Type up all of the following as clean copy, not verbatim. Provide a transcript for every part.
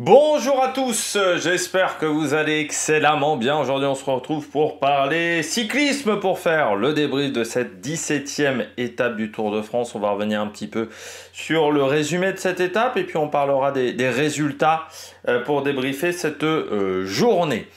Bonjour à tous, j'espère que vous allez excellemment bien. Aujourd'hui on se retrouve pour parler cyclisme, pour faire le débrief de cette 17e étape du Tour de France. On va revenir un petit peu sur le résumé de cette étape et puis on parlera des résultats pour débriefer cette journée.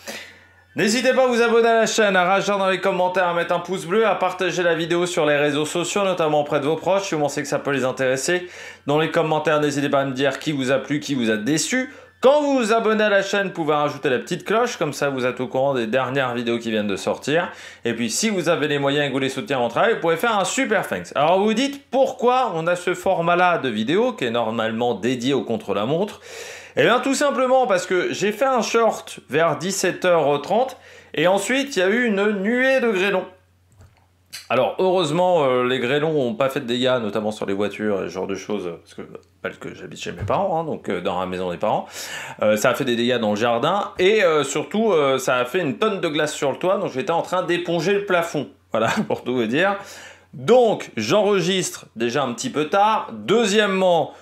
N'hésitez pas à vous abonner à la chaîne, à réagir dans les commentaires, à mettre un pouce bleu, à partager la vidéo sur les réseaux sociaux, notamment auprès de vos proches, si vous pensez que ça peut les intéresser. Dans les commentaires, n'hésitez pas à me dire qui vous a plu, qui vous a déçu. Quand vous vous abonnez à la chaîne, vous pouvez rajouter la petite cloche, comme ça vous êtes au courant des dernières vidéos qui viennent de sortir. Et puis si vous avez les moyens et que vous voulez soutenir mon travail, vous pouvez faire un super thanks. Alors vous vous dites pourquoi on a ce format-là de vidéo qui est normalement dédié au contre-la-montre? Eh bien tout simplement parce que j'ai fait un short vers 17h30 et ensuite il y a eu une nuée de grêlons. Alors heureusement les grêlons n'ont pas fait de dégâts, notamment sur les voitures et ce genre de choses, parce que j'habite chez mes parents, hein, donc dans la maison des parents. Ça a fait des dégâts dans le jardin et surtout ça a fait une tonne de glace sur le toit, donc j'étais en train d'éponger le plafond. Voilà, pour tout vous dire. Donc j'enregistre déjà un petit peu tard. Deuxièmement,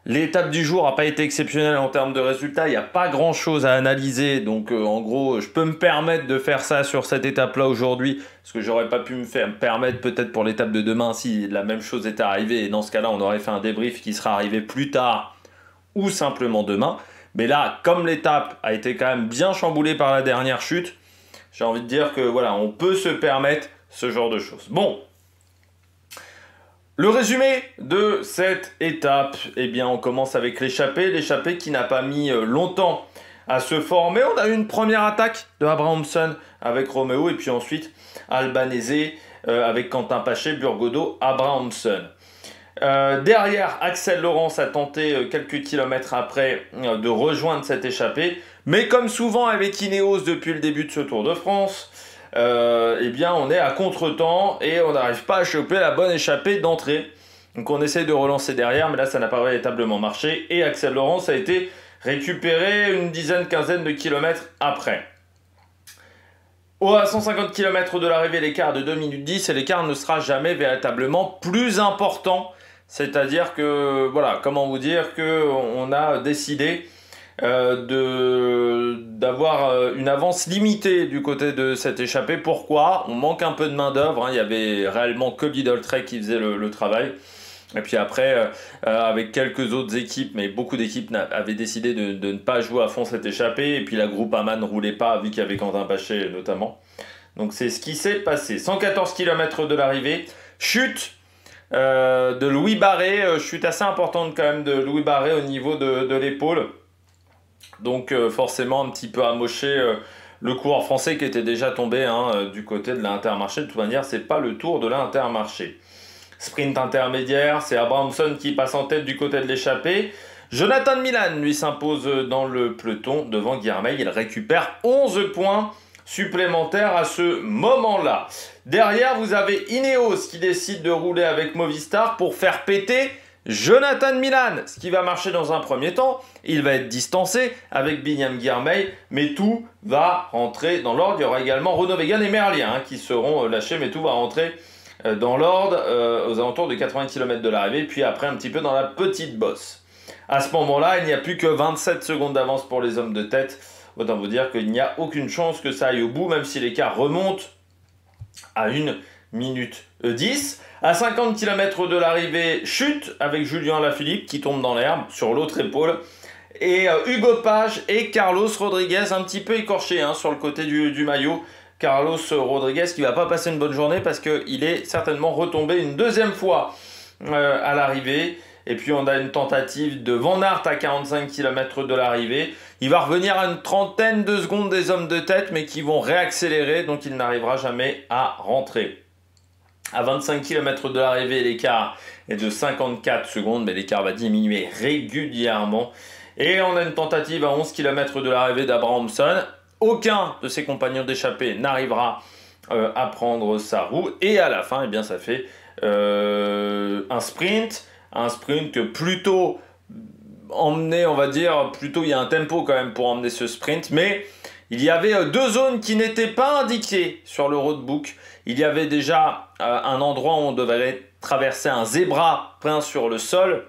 l'étape du jour n'a pas été exceptionnelle en termes de résultats, il n'y a pas grand chose à analyser, donc en gros je peux me permettre de faire ça sur cette étape là aujourd'hui, parce que j'aurais pas pu me permettre peut-être pour l'étape de demain si la même chose était arrivée, et dans ce cas là on aurait fait un débrief qui sera arrivé plus tard ou simplement demain. Mais là, comme l'étape a été quand même bien chamboulée par la dernière chute, j'ai envie de dire que voilà, on peut se permettre ce genre de choses. Bon. Le résumé de cette étape, eh bien on commence avec l'échappée qui n'a pas mis longtemps à se former. On a eu une première attaque de Abrahamson avec Roméo et puis ensuite Albanese avec Quentin Paché, Burgodeau, Abrahamson. Derrière, Axel Laurens a tenté quelques kilomètres après de rejoindre cette échappée, mais comme souvent avec Ineos depuis le début de ce Tour de France, eh bien on est à contre-temps et on n'arrive pas à choper la bonne échappée d'entrée. Donc on essaye de relancer derrière, mais là ça n'a pas véritablement marché et Axel Laurens a été récupéré une quinzaine de kilomètres après. À 150 km de l'arrivée, l'écart de 2 minutes 10 et l'écart ne sera jamais véritablement plus important. C'est-à-dire que, voilà, comment vous dire qu'on a décidé d'avoir une avance limitée du côté de cette échappée. Pourquoi? On manque un peu de main d'œuvre, hein. Il y avait réellement que Lidl Trek qui faisait le travail. Et puis après, avec quelques autres équipes, mais beaucoup d'équipes avaient décidé de ne pas jouer à fond cette échappée. Et puis la Groupama ne roulait pas, vu qu'il y avait Quentin Paché notamment. Donc c'est ce qui s'est passé. 114 km de l'arrivée, chute de Louis Barré, chute assez importante quand même de Louis Barré au niveau de l'épaule. Donc forcément un petit peu amoché le coureur français qui était déjà tombé du côté de l'Intermarché. De toute manière, c'est pas le tour de l'Intermarché. Sprint intermédiaire, c'est Abrahamson qui passe en tête du côté de l'échappée. Jonathan Milan lui s'impose dans le peloton devant Guilhermet. Il récupère 11 points supplémentaires à ce moment-là. Derrière, vous avez Ineos qui décide de rouler avec Movistar pour faire péter Jonathan Milan, ce qui va marcher dans un premier temps. Il va être distancé avec Binyam Guilhermet, mais tout va rentrer dans l'ordre. Il y aura également Renaud Vegan et Merlien qui seront lâchés, mais tout va rentrer dans l'ordre aux alentours de 80 km de l'arrivée, puis après un petit peu dans la petite bosse. À ce moment-là, il n'y a plus que 27 secondes d'avance pour les hommes de tête. Autant vous dire qu'il n'y a aucune chance que ça aille au bout, même si l'écart remonte à 1 minute 10. À 50 km de l'arrivée, chute avec Julien Alaphilippe qui tombe dans l'herbe sur l'autre épaule. Et Hugo Page et Carlos Rodriguez un petit peu écorchés sur le côté du maillot. Carlos Rodriguez qui va pas passer une bonne journée parce qu'il est certainement retombé une deuxième fois à l'arrivée. Et puis on a une tentative de Van Aert à 45 km de l'arrivée. Il va revenir à une trentaine de secondes des hommes de tête, mais qui vont réaccélérer, donc il n'arrivera jamais à rentrer. À 25 km de l'arrivée, l'écart est de 54 secondes, mais l'écart va diminuer régulièrement. Et on a une tentative à 11 km de l'arrivée d'Abrahamson. Aucun de ses compagnons d'échappée n'arrivera à prendre sa roue. Et à la fin, eh bien, ça fait un sprint. Un sprint plutôt emmené, on va dire, plutôt il y a un tempo quand même pour emmener ce sprint. Mais il y avait deux zones qui n'étaient pas indiquées sur le roadbook. Il y avait déjà un endroit où on devait traverser un zébra peint sur le sol.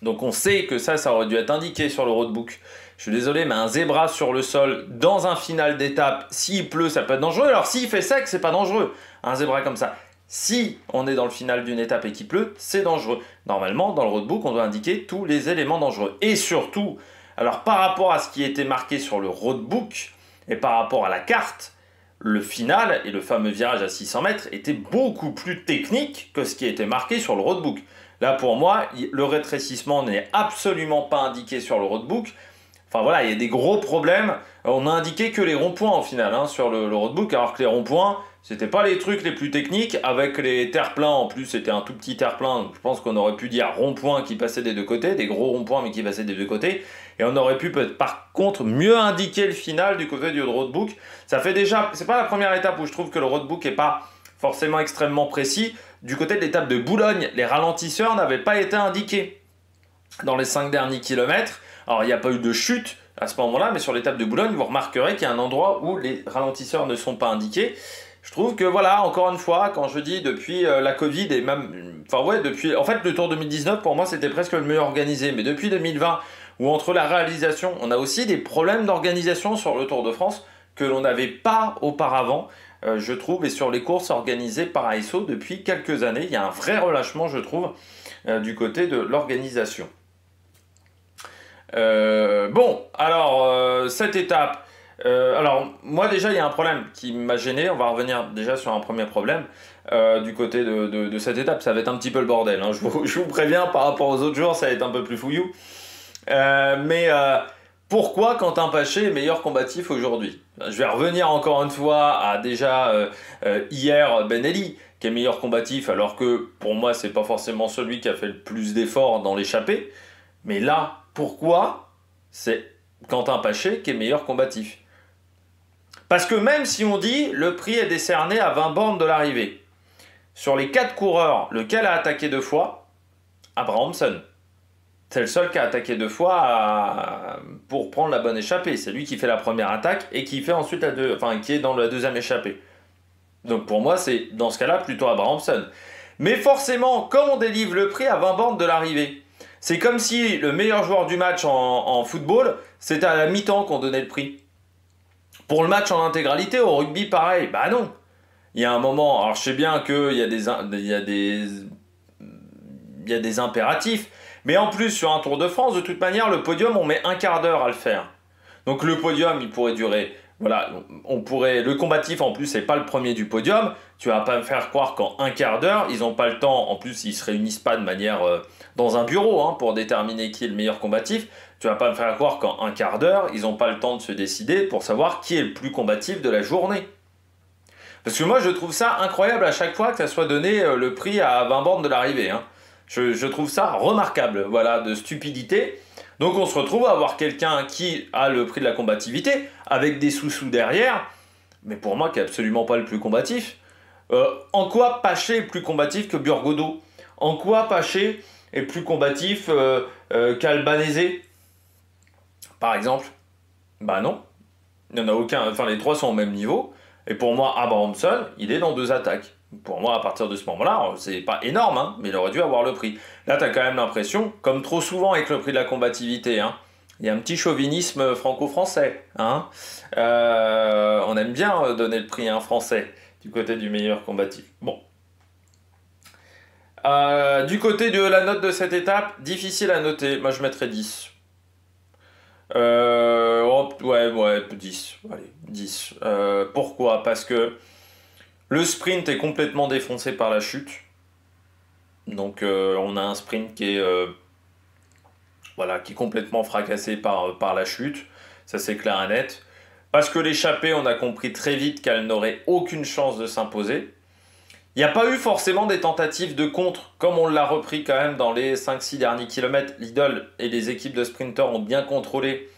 Donc on sait que ça aurait dû être indiqué sur le roadbook. Je suis désolé, mais un zébra sur le sol dans un final d'étape, s'il pleut, ça peut être dangereux. Alors s'il fait sec, c'est pas dangereux, un zébra comme ça. Si on est dans le final d'une étape et qu'il pleut, c'est dangereux. Normalement, dans le roadbook, on doit indiquer tous les éléments dangereux. Et surtout, alors par rapport à ce qui était marqué sur le roadbook et par rapport à la carte, le final et le fameux virage à 600 mètres étaient beaucoup plus techniques que ce qui était marqué sur le roadbook. Là, pour moi, le rétrécissement n'est absolument pas indiqué sur le roadbook. Enfin voilà, il y a des gros problèmes. On n'a indiqué que les ronds-points au final sur le roadbook, alors que les ronds-points, c'était pas les trucs les plus techniques. Avec les terre-pleins, en plus, c'était un tout petit terre-plein. Donc je pense qu'on aurait pu dire rond-point qui passait des deux côtés, des gros ronds-points mais qui passaient des deux côtés. Et on aurait pu peut-être par contre mieux indiquer le final du côté du roadbook. Ça fait déjà, c'est pas la première étape où je trouve que le roadbook est pas forcément extrêmement précis. Du côté de l'étape de Boulogne, les ralentisseurs n'avaient pas été indiqués dans les 5 derniers kilomètres. Alors il n'y a pas eu de chute à ce moment-là, mais sur l'étape de Boulogne, vous remarquerez qu'il y a un endroit où les ralentisseurs ne sont pas indiqués. Je trouve que voilà, encore une fois, quand je dis depuis la Covid et même, enfin ouais, depuis, en fait le Tour 2019 pour moi c'était presque le mieux organisé, mais depuis 2020, où entre la réalisation, on a aussi des problèmes d'organisation sur le Tour de France que l'on n'avait pas auparavant, je trouve, et sur les courses organisées par ASO depuis quelques années, il y a un vrai relâchement, je trouve, du côté de l'organisation. Bon, alors cette étape, alors moi déjà il y a un problème qui m'a gêné, on va revenir déjà sur un premier problème du côté de cette étape, ça va être un petit peu le bordel, hein. Je vous préviens, par rapport aux autres jours ça va être un peu plus fouillou, mais pourquoi Quentin Paché est meilleur combatif aujourd'hui? Je vais revenir encore une fois à déjà hier Benelli qui est meilleur combatif, alors que pour moi c'est pas forcément celui qui a fait le plus d'efforts dans l'échappée. Mais là, pourquoi c'est Quentin Paché qui est meilleur combatif? Parce que même si on dit le prix est décerné à 20 bornes de l'arrivée, sur les 4 coureurs, lequel a attaqué 2 fois? Abrahamson. C'est le seul qui a attaqué 2 fois pour prendre la bonne échappée. C'est lui qui fait la première attaque et qui fait ensuite qui est dans la deuxième échappée. Donc pour moi, c'est dans ce cas-là plutôt Abrahamson. Mais forcément, comme on délivre le prix à 20 bornes de l'arrivée, c'est comme si le meilleur joueur du match en football, c'était à la mi-temps qu'on donnait le prix. Pour le match en intégralité, au rugby, pareil. Bah non. Il y a un moment, alors je sais bien qu'il y a des impératifs, mais en plus, sur un Tour de France, de toute manière, le podium, on met un quart d'heure à le faire. Donc le podium, il pourrait durer... Voilà, le combatif en plus c'est pas le premier du podium, tu vas pas me faire croire qu'en un quart d'heure, ils ont pas le temps, en plus ils se réunissent pas de manière dans un bureau pour déterminer qui est le meilleur combatif, tu vas pas me faire croire qu'en un quart d'heure, ils ont pas le temps de se décider pour savoir qui est le plus combatif de la journée. Parce que moi je trouve ça incroyable à chaque fois que ça soit donné le prix à 20 bornes de l'arrivée. Je trouve ça remarquable, voilà, de stupidité. Donc on se retrouve à avoir quelqu'un qui a le prix de la combativité, avec des sous-sous derrière, mais pour moi qui est absolument pas le plus combatif. En quoi Paché est plus combatif que Burgodeau? En quoi Paché est plus combatif qu'Albanese, par exemple? Bah non, il n'y en a aucun, enfin les trois sont au même niveau, et pour moi Abrahamson, il est dans 2 attaques. Pour moi, à partir de ce moment-là, c'est pas énorme, mais il aurait dû avoir le prix. Là, tu as quand même l'impression, comme trop souvent avec le prix de la combativité, il y a un petit chauvinisme franco-français. On aime bien donner le prix à un Français du côté du meilleur combatif. Bon. Du côté de la note de cette étape, difficile à noter. Moi, je mettrais 10. Ouais, 10. Allez, 10. Pourquoi? Parce que le sprint est complètement défoncé par la chute. Donc on a un sprint qui est complètement fracassé par la chute. Ça c'est clair et net. Parce que l'échappée, on a compris très vite qu'elle n'aurait aucune chance de s'imposer. Il n'y a pas eu forcément des tentatives de contre, comme on l'a repris quand même dans les 5-6 derniers kilomètres. Lidl et les équipes de sprinteurs ont bien contrôlé.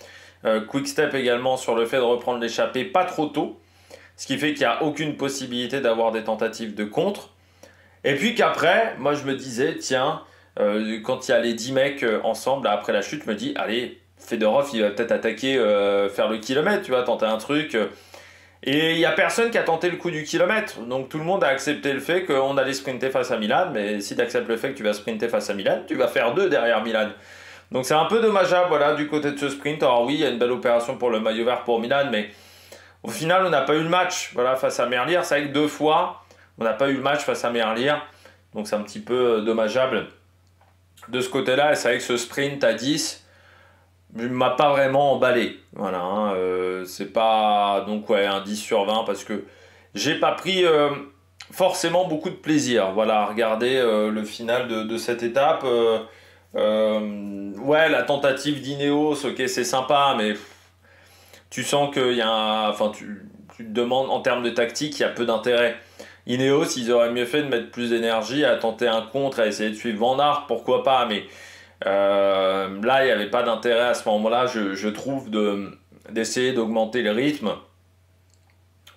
Quick-Step également sur le fait de reprendre l'échappée pas trop tôt. Ce qui fait qu'il n'y a aucune possibilité d'avoir des tentatives de contre. Et puis qu'après, moi je me disais, tiens, quand il y a les 10 mecs ensemble, là, après la chute, je me dis, allez, Fedorov, il va peut-être attaquer, faire le kilomètre, tu vois, tenter un truc. Et il n'y a personne qui a tenté le coup du kilomètre. Donc tout le monde a accepté le fait qu'on allait sprinter face à Milan. Mais si tu acceptes le fait que tu vas sprinter face à Milan, tu vas faire 2 derrière Milan. Donc c'est un peu dommageable voilà, du côté de ce sprint. Alors oui, il y a une belle opération pour le maillot vert pour Milan, mais au final, on n'a pas eu le match voilà, face à Merlier. C'est vrai que 2 fois, on n'a pas eu le match face à Merlier. Donc c'est un petit peu dommageable de ce côté-là. Et c'est vrai que ce sprint à 10 ne m'a pas vraiment emballé. Voilà, hein, c'est pas donc ouais, un 10 sur 20 parce que j'ai pas pris forcément beaucoup de plaisir voilà, à regarder le final de cette étape. Ouais, la tentative d'Ineos, ok, c'est sympa, mais tu sens qu'il y a enfin, tu te demandes en termes de tactique, il y a peu d'intérêt. Ineos, ils auraient mieux fait de mettre plus d'énergie à tenter un contre, à essayer de suivre Van Aert, pourquoi pas, mais là, il n'y avait pas d'intérêt à ce moment-là, je trouve, d'essayer d'augmenter le rythme,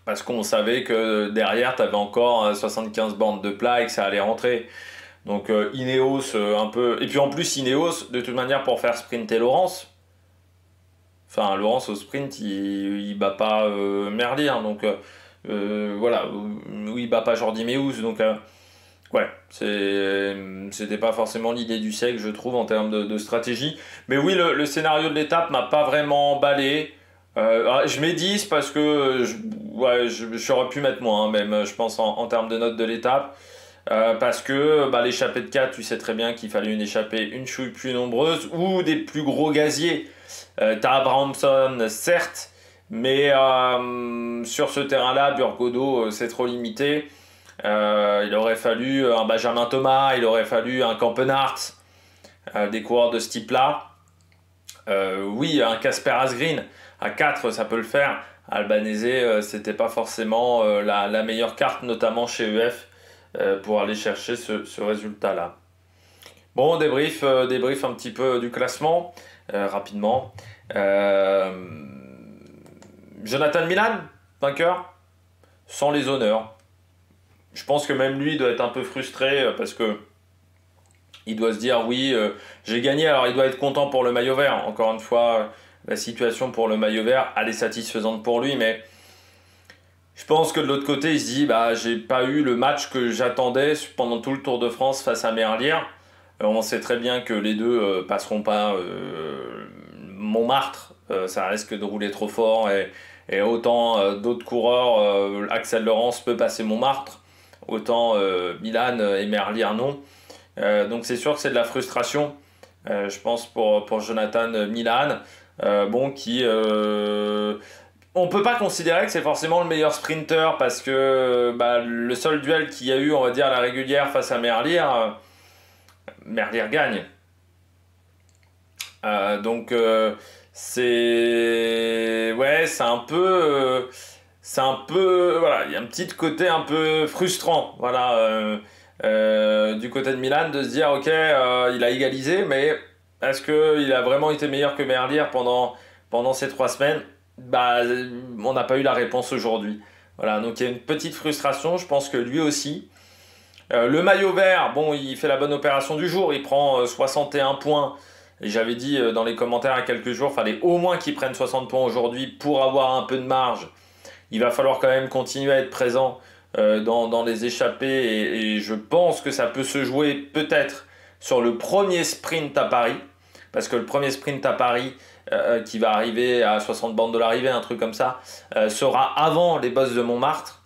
parce qu'on savait que derrière, tu avais encore 75 bornes de plat et que ça allait rentrer. Donc Ineos, un peu... Et puis en plus, Ineos, de toute manière, pour faire sprinter Laurence, enfin, Laurence au sprint, il bat pas Merlier, hein, donc voilà, ou il bat pas Jordi Meeus, donc ouais, c'était pas forcément l'idée du siècle, je trouve, en termes de stratégie. Mais oui, le scénario de l'étape m'a pas vraiment emballé. Je mets 10 parce que ouais, j'aurais pu mettre moins, hein, même, je pense, en termes de notes de l'étape. Parce que bah, l'échappée de 4, tu sais très bien qu'il fallait une échappée une chouille plus nombreuse ou des plus gros gaziers. T'as Abrahamson, certes, mais sur ce terrain-là, Burgodo, c'est trop limité. Il aurait fallu un Benjamin Thomas, il aurait fallu un Campenart, des coureurs de ce type-là. Oui, un Casper Asgreen, à 4, ça peut le faire. Albanese, c'était pas forcément la meilleure carte, notamment chez EF, pour aller chercher ce résultat-là. Bon, débrief un petit peu du classement, rapidement. Jonathan Milan, vainqueur, sans les honneurs. Je pense que même lui doit être un peu frustré parce que il doit se dire oui, j'ai gagné, alors il doit être content pour le maillot vert. Encore une fois, la situation pour le maillot vert, elle est satisfaisante pour lui, mais je pense que de l'autre côté, il se dit bah j'ai pas eu le match que j'attendais pendant tout le Tour de France face à Merlier. On sait très bien que les deux passeront pas Montmartre, ça risque de rouler trop fort et autant d'autres coureurs, Axel Laurence peut passer Montmartre, autant Milan et Merlier non. Donc c'est sûr que c'est de la frustration, je pense pour Jonathan Milan, bon qui on peut pas considérer que c'est forcément le meilleur sprinter parce que bah, le seul duel qu'il y a eu, on va dire à la régulière face à Merlier, Merlier gagne. Donc c'est ouais, c'est un peu voilà, il y a un petit côté un peu frustrant, voilà, du côté de Milan de se dire ok, il a égalisé, mais est-ce que il a vraiment été meilleur que Merlier pendant ces 3 semaines? Bah, on n'a pas eu la réponse aujourd'hui. Voilà, donc il y a une petite frustration, je pense que lui aussi. Le maillot vert, bon, il fait la bonne opération du jour, il prend 61 points. Et j'avais dit dans les commentaires il y a quelques jours, il fallait au moins qu'il prenne 60 points aujourd'hui pour avoir un peu de marge. Il va falloir quand même continuer à être présent dans les échappées et je pense que ça peut se jouer peut-être sur le premier sprint à Paris. Parce que le premier sprint à Paris, qui va arriver à 60 bornes de l'arrivée, un truc comme ça, sera avant les bosses de Montmartre.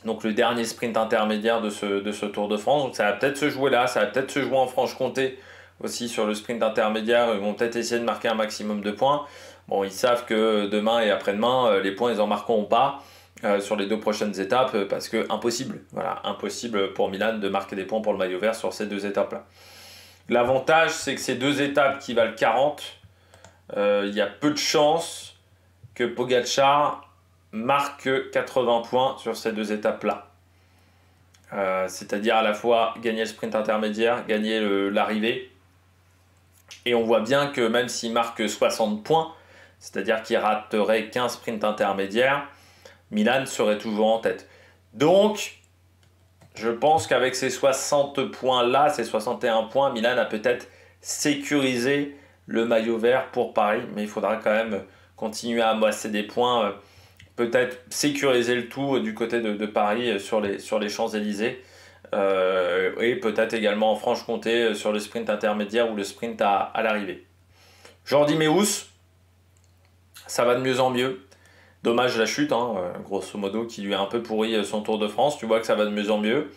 Donc le dernier sprint intermédiaire de ce Tour de France. Donc ça va peut-être se jouer là, ça va peut-être se jouer en Franche-Comté aussi sur le sprint intermédiaire. Ils vont peut-être essayer de marquer un maximum de points. Bon, ils savent que demain et après-demain, les points, ils en marqueront pas sur les 2 prochaines étapes parce que impossible. Voilà, impossible pour Milan de marquer des points pour le maillot vert sur ces 2 étapes-là. L'avantage, c'est que ces 2 étapes qui valent 40, il y a peu de chances que Pogacar marque 80 points sur ces 2 étapes-là. C'est-à-dire à la fois gagner le sprint intermédiaire, gagner l'arrivée. Et on voit bien que même s'il marque 60 points, c'est-à-dire qu'il raterait 15 sprints intermédiaires, Milan serait toujours en tête. Donc, je pense qu'avec ces 60 points-là, ces 61 points, Milan a peut-être sécurisé le maillot vert pour Paris. Mais il faudra quand même continuer à amasser des points peut-être sécuriser le tout du côté de Paris sur les Champs-Élysées. Et peut-être également en Franche-Comté sur le sprint intermédiaire ou le sprint à l'arrivée. Jordi Meus, ça va de mieux en mieux. Dommage la chute, hein, grosso modo, qui lui a un peu pourri son Tour de France. Tu vois que ça va de mieux en mieux.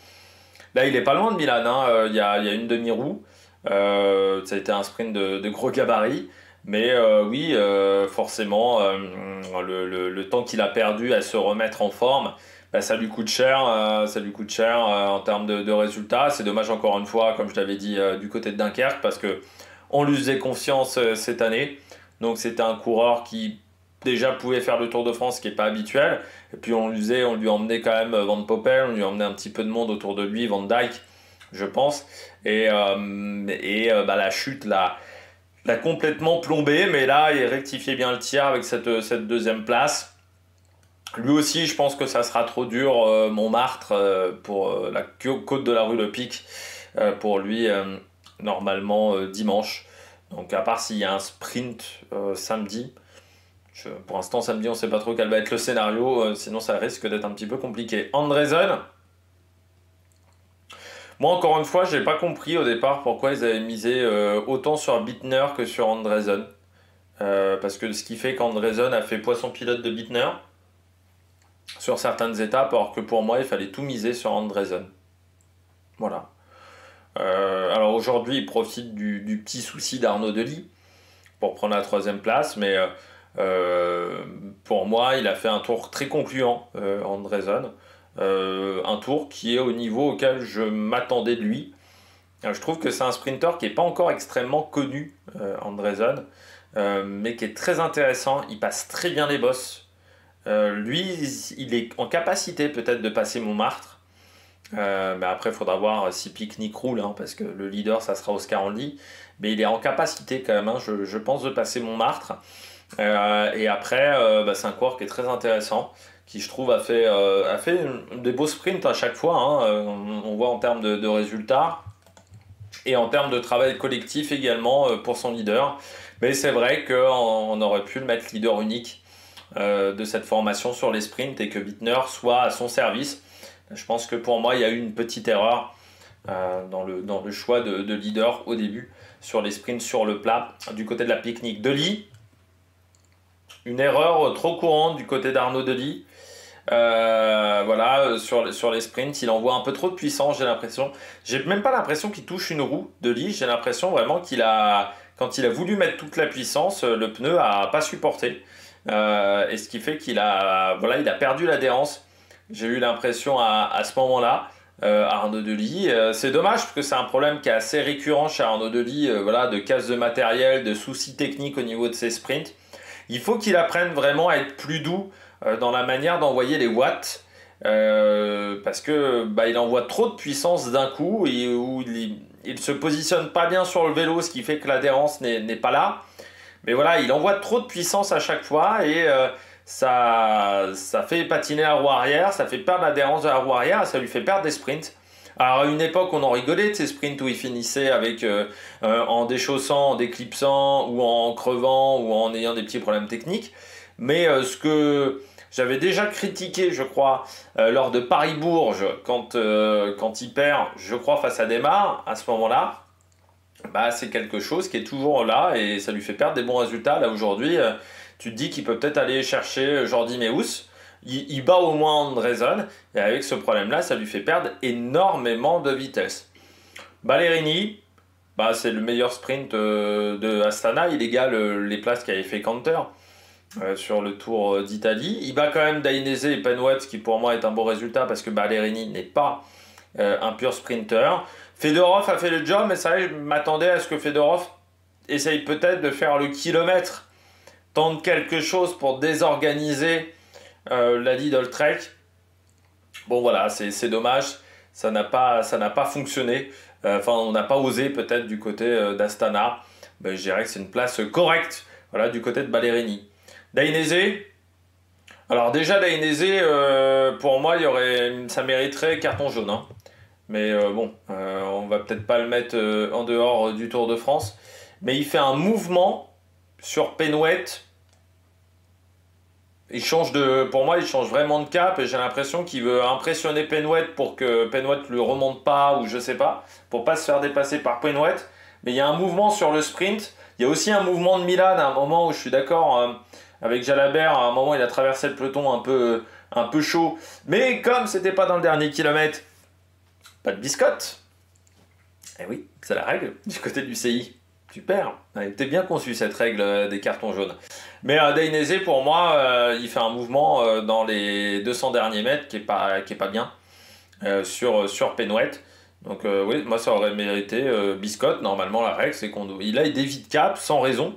Là, il est pas loin de Milan, hein. Il y a une demi-roue. Ça a été un sprint de gros gabarit. Mais oui, forcément, le temps qu'il a perdu à se remettre en forme, bah, ça lui coûte cher, en termes de résultats. C'est dommage encore une fois, comme je t'avais dit, du côté de Dunkerque, parce que on lui faisait confiance cette année. Donc c'était un coureur qui déjà pouvait faire le Tour de France, ce qui n'est pas habituel. Et puis on lui emmenait quand même Van Poppel, on lui emmenait un petit peu de monde autour de lui, Van Dijk, je pense. Et bah, la chute l'a complètement plombé, mais là il rectifiait bien le tir avec cette deuxième place. Lui aussi, je pense que ça sera trop dur, Montmartre, pour la côte de la rue Le Pic, pour lui, normalement dimanche. Donc à part s'il y a un sprint samedi, pour l'instant samedi on ne sait pas trop quel va être le scénario, sinon ça risque d'être un petit peu compliqué. Andresen, moi encore une fois, j'ai pas compris au départ pourquoi ils avaient misé autant sur Bittner que sur Andresen. Parce que ce qui fait qu'Andresen a fait poisson pilote de Bittner sur certaines étapes, alors que pour moi il fallait tout miser sur Andresen. Voilà. Alors aujourd'hui il profite du petit souci d'Arnaud Delis pour prendre la troisième place, mais pour moi il a fait un tour très concluant, Andresen. Un tour qui est au niveau auquel je m'attendais de lui. Je trouve que c'est un sprinter qui n'est pas encore extrêmement connu, Andresen, mais qui est très intéressant. Il passe très bien les bosses. Lui, il est en capacité peut-être de passer Montmartre. Mais après, il faudra voir si Picnic roule, hein, parce que le leader, ça sera Oscar Andy. Mais il est en capacité quand même, hein, je pense, de passer Montmartre. Et après, bah, c'est un coureur qui est très intéressant, qui je trouve a fait des beaux sprints à chaque fois, hein. On voit en termes de résultats et en termes de travail collectif également pour son leader. Mais c'est vrai qu'on aurait pu le mettre leader unique de cette formation sur les sprints et que Bittner soit à son service. Je pense que pour moi il y a eu une petite erreur dans le choix de leader au début sur les sprints sur le plat du côté de la Picnic. Delis, une erreur trop courante du côté d'Arnaud Delis. Voilà, sur les sprints, il envoie un peu trop de puissance, j'ai l'impression. J'ai même pas l'impression qu'il touche une roue, Delis. J'ai l'impression vraiment quand il a voulu mettre toute la puissance, le pneu a pas supporté. Et ce qui fait il a perdu l'adhérence. J'ai eu l'impression à ce moment-là, Arnaud Delis. C'est dommage parce que c'est un problème qui est assez récurrent chez Arnaud Delis, de casse de matériel, de soucis techniques au niveau de ses sprints. Il faut qu'il apprenne vraiment à être plus doux dans la manière d'envoyer les watts, parce que il envoie trop de puissance d'un coup et où il se positionne pas bien sur le vélo, ce qui fait que l'adhérence n'est pas là. Mais voilà, il envoie trop de puissance à chaque fois et ça fait patiner la roue arrière, ça fait perdre l'adhérence de la roue arrière, ça lui fait perdre des sprints. Alors à une époque, on en rigolait de ces sprints où il finissait avec en déchaussant, en déclipsant ou en crevant ou en ayant des petits problèmes techniques. Mais ce que j'avais déjà critiqué, je crois, lors de Paris-Bourges, quand il perd, je crois, face à Desmar, à ce moment-là, c'est quelque chose qui est toujours là et ça lui fait perdre des bons résultats. Là aujourd'hui, tu te dis qu'il peut peut-être aller chercher Jordi Meus. Il bat au moins Andresen et avec ce problème-là, ça lui fait perdre énormément de vitesse. Ballerini, c'est le meilleur sprint de Astana. Il égale les places qu'avait fait Canter sur le Tour d'Italie. Il bat quand même Dainese et Penwet, ce qui pour moi est un beau résultat parce que Ballerini n'est pas un pur sprinter. Fedorov a fait le job, mais ça, je m'attendais à ce que Fedorov essaye peut-être de faire le kilomètre, tente quelque chose pour désorganiser la Lidl Trek. Bon voilà, c'est dommage, ça n'a pas fonctionné. On n'a pas osé peut-être du côté d'Astana. Je dirais que c'est une place correcte, voilà, du côté de Ballerini. Dainese, alors déjà Dainese, pour moi, ça mériterait carton jaune, hein. Mais on va peut-être pas le mettre en dehors du Tour de France. Mais il fait un mouvement sur Penwet. Pour moi, il change vraiment de cap et j'ai l'impression qu'il veut impressionner Penwet pour que Penwet lui remonte pas ou je sais pas, pour pas se faire dépasser par Penwet. Mais il y a un mouvement sur le sprint. Il y a aussi un mouvement de Milan à un moment où je suis d'accord avec Jalabert. À un moment, il a traversé le peloton un peu chaud. Mais comme c'était pas dans le dernier kilomètre, pas de biscotte. Eh oui, c'est la règle du côté du CI. Super, elle était bien conçue cette règle des cartons jaunes. Mais Dainese, pour moi, il fait un mouvement dans les 200 derniers mètres qui est pas bien sur Penwet. Donc oui, moi ça aurait mérité biscotte. Normalement, la règle, c'est qu'il a des vies de cap sans raison.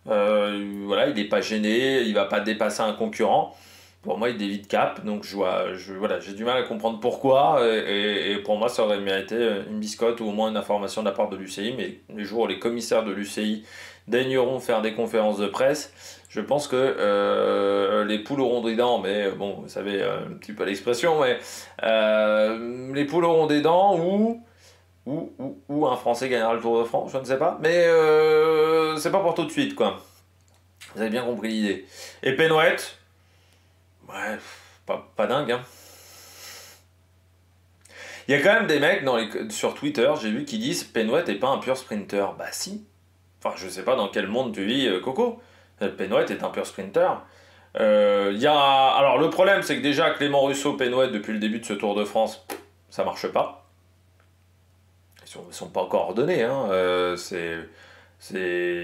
Voilà, il n'est pas gêné, il va pas dépasser un concurrent. Pour moi, il dévie cap, donc voilà, j'ai du mal à comprendre pourquoi, et pour moi, ça aurait mérité une biscotte ou au moins une information de la part de l'UCI, mais les jours où les commissaires de l'UCI daigneront faire des conférences de presse, je pense que les poules auront des dents, mais bon, vous savez un petit peu l'expression, mais les poules auront des dents ou un Français gagnera le Tour de France, je ne sais pas, mais c'est pas pour tout de suite, quoi. Vous avez bien compris l'idée. Et Penwet, ouais, pas dingue, hein. Il y a quand même des mecs sur Twitter, j'ai vu, qui disent Penwet n'est pas un pur sprinter. Bah si. Enfin, je sais pas dans quel monde tu vis, Coco. Penwet est un pur sprinter. Alors, le problème, c'est que déjà, Clément Russo, Penwet, depuis le début de ce Tour de France, ça marche pas. Ils sont pas encore ordonnés, hein.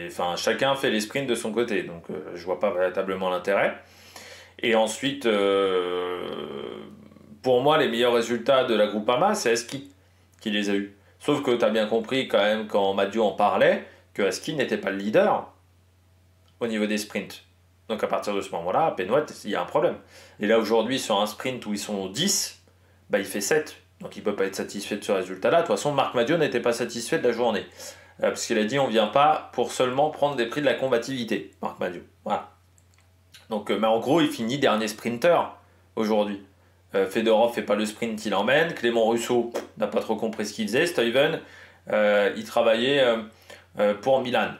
Enfin, chacun fait les sprints de son côté, donc je vois pas véritablement l'intérêt. Et ensuite, pour moi, les meilleurs résultats de la Groupama, c'est Aski qui les a eus. Sauf que tu as bien compris quand même quand Madio en parlait que Aski n'était pas le leader au niveau des sprints. Donc à partir de ce moment-là, à Penwet, il y a un problème. Et là aujourd'hui, sur un sprint où ils sont 10, bah, il fait 7. Donc il ne peut pas être satisfait de ce résultat-là. De toute façon, Marc Madio n'était pas satisfait de la journée. Parce qu'il a dit on ne vient pas pour seulement prendre des prix de la combativité. Marc Madio. Voilà. Donc, mais en gros, il finit dernier sprinter aujourd'hui. Fedorov fait pas le sprint, il emmène. Clément Russo n'a pas trop compris ce qu'il faisait. Stuyven, il travaillait pour Milan.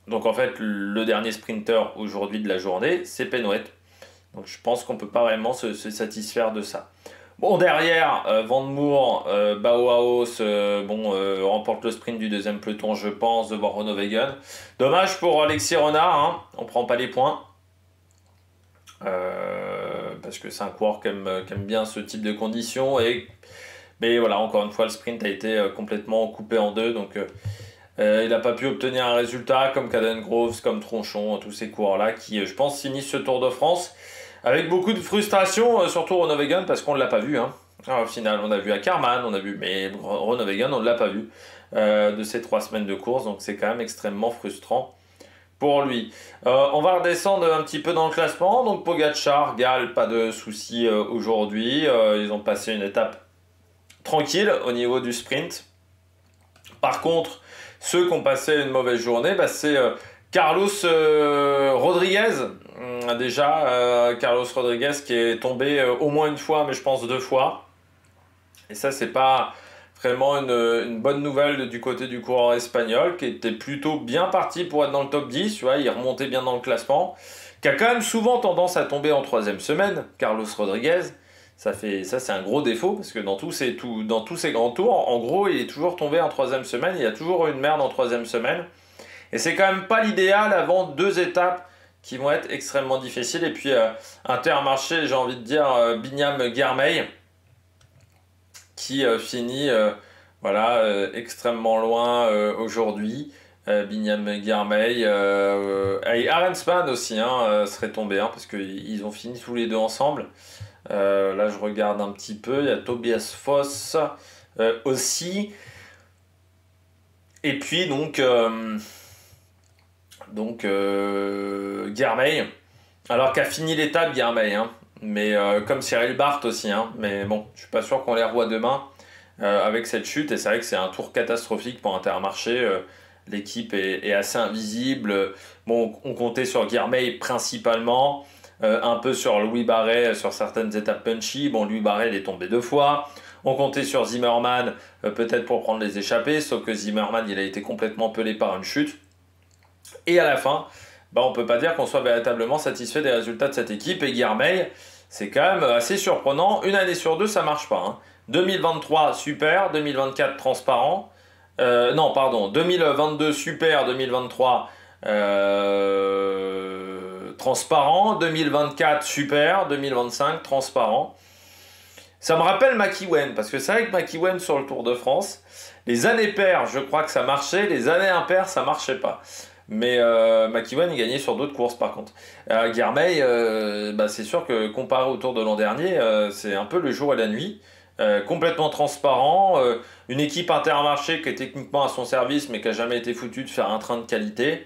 Donc en fait, le dernier sprinter aujourd'hui de la journée, c'est Penwet. Donc je pense qu'on peut pas vraiment se satisfaire de ça. Bon, derrière, Van der Moer, Bauhaus, remporte le sprint du deuxième peloton, je pense, devant Groenewegen. Dommage pour Alexis Renard, hein, on prend pas les points. Parce que c'est un coureur qui aime bien ce type de conditions. Mais voilà, encore une fois, le sprint a été complètement coupé en deux. Donc il n'a pas pu obtenir un résultat comme Caden Groves, comme Tronchon, tous ces coureurs-là qui, je pense, finissent ce Tour de France avec beaucoup de frustration, surtout Groenewegen, parce qu'on ne l'a pas vu. Hein. Alors, au final, on a vu à Karman, mais Groenewegen, on ne l'a pas vu de ces 3 semaines de course. Donc c'est quand même extrêmement frustrant pour lui. On va redescendre un petit peu dans le classement. Donc Pogacar, Gall, pas de soucis aujourd'hui. Ils ont passé une étape tranquille au niveau du sprint. Par contre, ceux qui ont passé une mauvaise journée, c'est Carlos Rodriguez. Déjà, Carlos Rodriguez qui est tombé au moins une fois, mais je pense 2 fois. Et ça, c'est pas vraiment une bonne nouvelle du côté du coureur espagnol, qui était plutôt bien parti pour être dans le top 10, tu vois, il remontait bien dans le classement, qui a quand même souvent tendance à tomber en 3e semaine, Carlos Rodriguez. Ça c'est un gros défaut, parce que dans tous ces grands tours, en gros, il est toujours tombé en 3e semaine, il y a toujours une merde en 3e semaine, et c'est quand même pas l'idéal avant 2 étapes qui vont être extrêmement difficiles, et puis Intermarché, j'ai envie de dire, Binyam Girmay, qui finit extrêmement loin aujourd'hui. Binyam Girmay et Arensman aussi serait tombé parce qu'ils ont fini tous les deux ensemble. Là je regarde un petit peu, il y a Tobias Foss aussi, et puis donc Girmay, alors qu'a fini l'étape Girmay, mais comme Cyril Barth aussi, mais bon, je suis pas sûr qu'on les revoit demain avec cette chute, et c'est vrai que c'est un tour catastrophique pour Intermarché. L'équipe est assez invisible. Bon, on comptait sur Girmay principalement, un peu sur Louis Barret sur certaines étapes punchy. Bon, Louis Barret il est tombé 2 fois. On comptait sur Zimmerman peut-être pour prendre les échappées, sauf que Zimmerman il a été complètement pelé par une chute. Et à la fin, bah, on ne peut pas dire qu'on soit véritablement satisfait des résultats de cette équipe. Et Guilherme, c'est quand même assez surprenant. Une année sur deux, ça ne marche pas, hein. 2023, super. 2024, transparent. Non, pardon. 2022, super. 2023, transparent. 2024, super. 2025, transparent. Ça me rappelle McEwen, parce que c'est vrai que McEwen sur le Tour de France, les années paires, je crois que ça marchait, les années impaires, ça marchait pas. Mais McEwen, il gagnait sur d'autres courses par contre. Guilherme, bah, c'est sûr que comparé au Tour de l'an dernier, c'est un peu le jour et la nuit. Complètement transparent, une équipe Intermarché qui est techniquement à son service, mais qui n'a jamais été foutue de faire un train de qualité.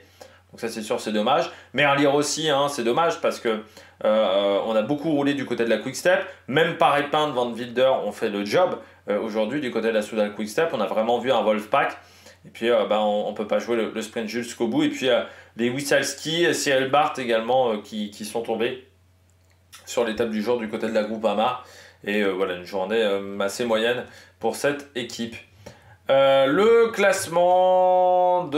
Donc ça c'est sûr, c'est dommage. Merlier aussi, hein, c'est dommage parce que on a beaucoup roulé du côté de la Quick Step. Même par Epin, Van Wilder ont fait le job. Aujourd'hui, du côté de la Soudal Quick Step, on a vraiment vu un Wolfpack. Et puis, bah, on ne peut pas jouer le sprint jusqu'au bout. Et puis, les Wisalski, Cyril Barth également qui sont tombés sur l'étape du jour du côté de la Groupama. Et voilà, une journée assez moyenne pour cette équipe. Le classement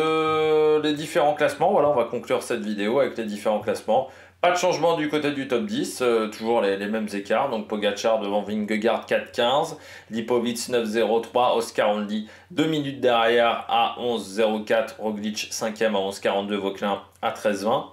les différents classements, voilà, on va conclure cette vidéo avec les différents classements. Pas de changement du côté du top 10, toujours les mêmes écarts. Donc Pogacar devant Vingegaard 4,15, Lipovic 9,03, Oscar Ondy 2 minutes derrière à 11,04, Roglic 5e à 11,42, Vauquelin à 13,20.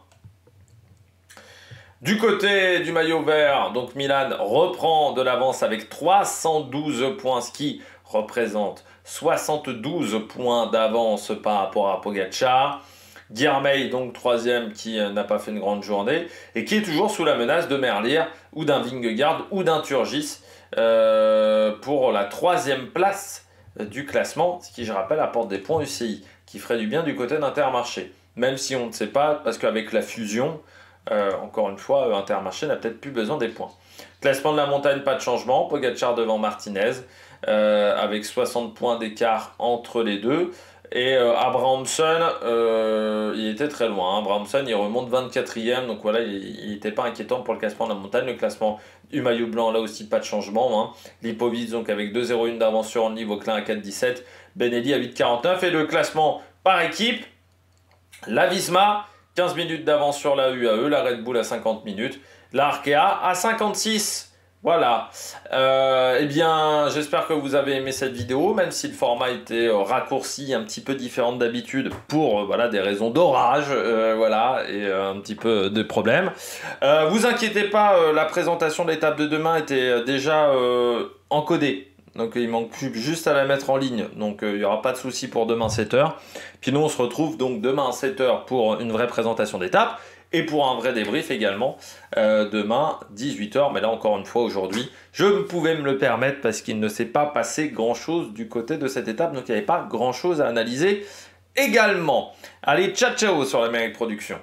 Du côté du maillot vert, donc Milan reprend de l'avance avec 312 points, ce qui représente 72 points d'avance par rapport à Pogacar. Guilherme, donc troisième, qui n'a pas fait une grande journée et qui est toujours sous la menace de Merlier ou d'un Vingegaard ou d'un Turgis pour la troisième place du classement, ce qui, je rappelle, apporte des points UCI, qui ferait du bien du côté d'Intermarché. Même si on ne sait pas, parce qu'avec la fusion, encore une fois, Intermarché n'a peut-être plus besoin des points. Classement de la montagne, pas de changement. Pogacar devant Martinez, avec 60 points d'écart entre les deux. Et Abrahamson, il était très loin. Abrahamson, il remonte 24e. Donc voilà, il n'était pas inquiétant pour le classement de la montagne. Le classement du maillot blanc, là aussi, pas de changement, hein. Lipovic, donc avec 2,01 d'avance sur Only, Vauquelin à 4,17. Benelli à 8,49. Et le classement par équipe, la Visma, 15 minutes d'avance sur la UAE, la Red Bull à 50 minutes, la Arkea à 56. Voilà. Eh bien, j'espère que vous avez aimé cette vidéo, même si le format était raccourci, un petit peu différent d'habitude pour voilà, des raisons d'orage, voilà, et un petit peu de problèmes. Vous inquiétez pas, la présentation de l'étape de demain était déjà encodée. Donc il manque plus juste à la mettre en ligne, donc il n'y aura pas de souci pour demain 7h. Puis nous on se retrouve donc demain à 7h pour une vraie présentation d'étape et pour un vrai débrief également demain 18h. Mais là encore une fois aujourd'hui, je ne pouvais me le permettre parce qu'il ne s'est pas passé grand chose du côté de cette étape, donc il n'y avait pas grand chose à analyser également. Allez, ciao ciao sur l'Amérique Production.